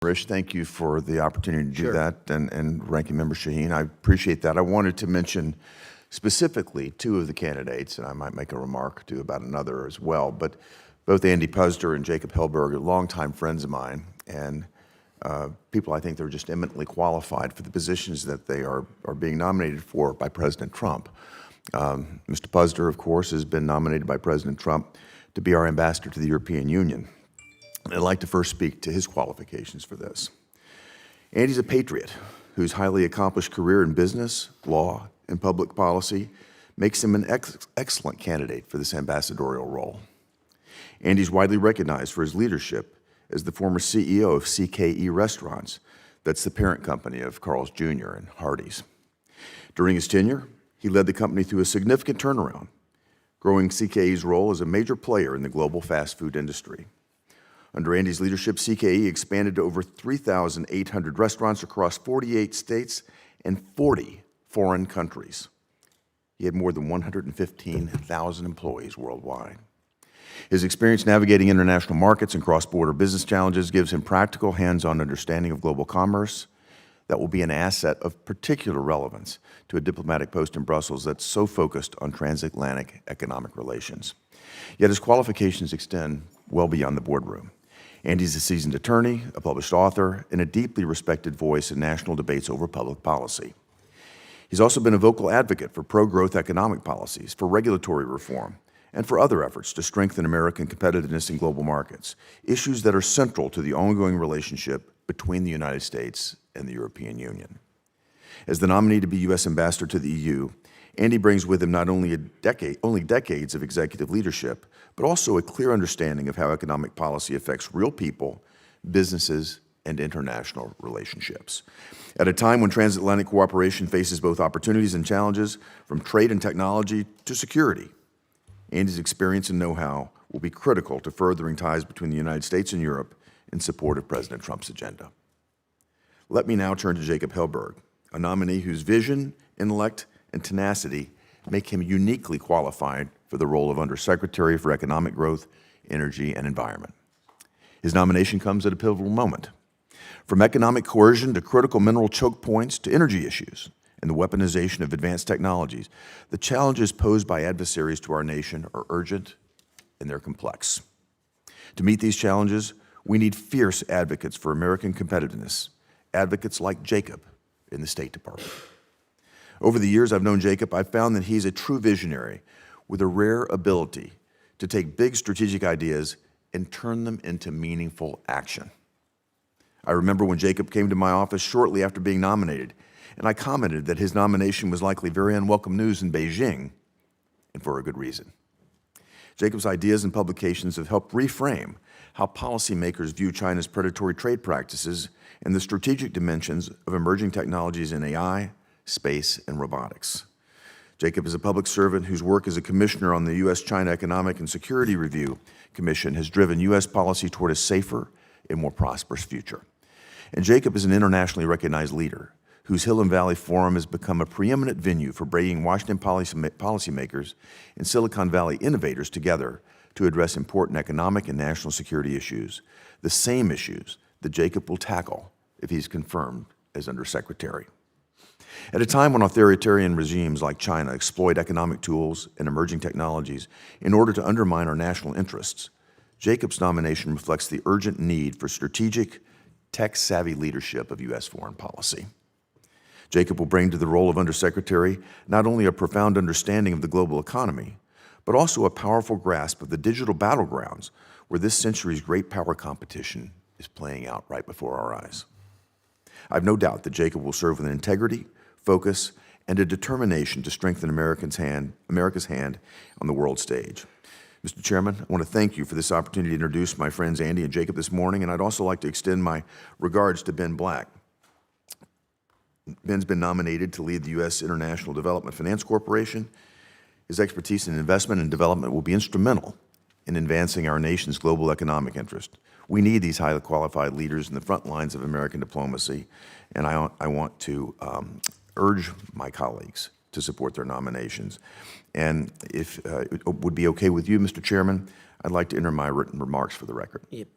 Rish, thank you for the opportunity to do that, and Ranking Member Shaheen, I appreciate that. I wanted to mention specifically two of the candidates, and I might make a remark too about another as well, but both Andy Puzder and Jacob Hellberg are longtime friends of mine, and people I think they're just eminently qualified for the positions that they are being nominated for by President Trump. Mr. Puzder, of course, has been nominated by President Trump to be our ambassador to the European Union. And I'd like to first speak to his qualifications for this. Andy's a patriot whose highly accomplished career in business, law, and public policy makes him an excellent candidate for this ambassadorial role. Andy's widely recognized for his leadership as the former CEO of CKE Restaurants, that's the parent company of Carl's Jr. and Hardee's. During his tenure, he led the company through a significant turnaround, growing CKE's role as a major player in the global fast food industry. Under Andy's leadership, CKE expanded to over 3,800 restaurants across 48 states and 40 foreign countries. He had more than 115,000 employees worldwide. His experience navigating international markets and cross-border business challenges gives him practical, hands-on understanding of global commerce that will be an asset of particular relevance to a diplomatic post in Brussels that's so focused on transatlantic economic relations. Yet his qualifications extend well beyond the boardroom. Andy's a seasoned attorney, a published author, and a deeply respected voice in national debates over public policy. He's also been a vocal advocate for pro-growth economic policies, for regulatory reform, and for other efforts to strengthen American competitiveness in global markets, issues that are central to the ongoing relationship between the United States and the European Union. As the nominee to be U.S. ambassador to the EU, Andy brings with him not only decades of executive leadership, but also a clear understanding of how economic policy affects real people, businesses, and international relationships. At a time when transatlantic cooperation faces both opportunities and challenges, from trade and technology to security, Andy's experience and know-how will be critical to furthering ties between the United States and Europe in support of President Trump's agenda. Let me now turn to Jacob Hellberg, a nominee whose vision, intellect, and tenacity make him uniquely qualified for the role of Undersecretary for Economic Growth, Energy, and Environment. His nomination comes at a pivotal moment. From economic coercion to critical mineral choke points to energy issues and the weaponization of advanced technologies, the challenges posed by adversaries to our nation are urgent and they're complex. To meet these challenges, we need fierce advocates for American competitiveness, advocates like Jacob in the State Department. Over the years I've known Jacob, I've found that he's a true visionary with a rare ability to take big strategic ideas and turn them into meaningful action. I remember when Jacob came to my office shortly after being nominated, and I commented that his nomination was likely very unwelcome news in Beijing, and for a good reason. Jacob's ideas and publications have helped reframe how policymakers view China's predatory trade practices and the strategic dimensions of emerging technologies in AI, space, and robotics. Jacob is a public servant whose work as a commissioner on the U.S.-China Economic and Security Review Commission has driven U.S. policy toward a safer and more prosperous future. And Jacob is an internationally recognized leader whose Hill and Valley Forum has become a preeminent venue for bringing Washington policymakers and Silicon Valley innovators together to address important economic and national security issues, the same issues that Jacob will tackle if he's confirmed as Undersecretary. At a time when authoritarian regimes like China exploit economic tools and emerging technologies in order to undermine our national interests, Jacob's nomination reflects the urgent need for strategic, tech-savvy leadership of U.S. foreign policy. Jacob will bring to the role of Undersecretary not only a profound understanding of the global economy, but also a powerful grasp of the digital battlegrounds where this century's great power competition is playing out right before our eyes. I've no doubt that Jacob will serve with integrity, focus, and a determination to strengthen America's hand on the world stage. Mr. Chairman, I want to thank you for this opportunity to introduce my friends Andy and Jacob this morning, and I'd also like to extend my regards to Ben Black. Ben's been nominated to lead the U.S. International Development Finance Corporation. His expertise in investment and development will be instrumental in advancing our nation's global economic interest. We need these highly qualified leaders in the front lines of American diplomacy, and I want to urge my colleagues to support their nominations. And if it would be okay with you, Mr. Chairman, I'd like to enter my written remarks for the record. Yep,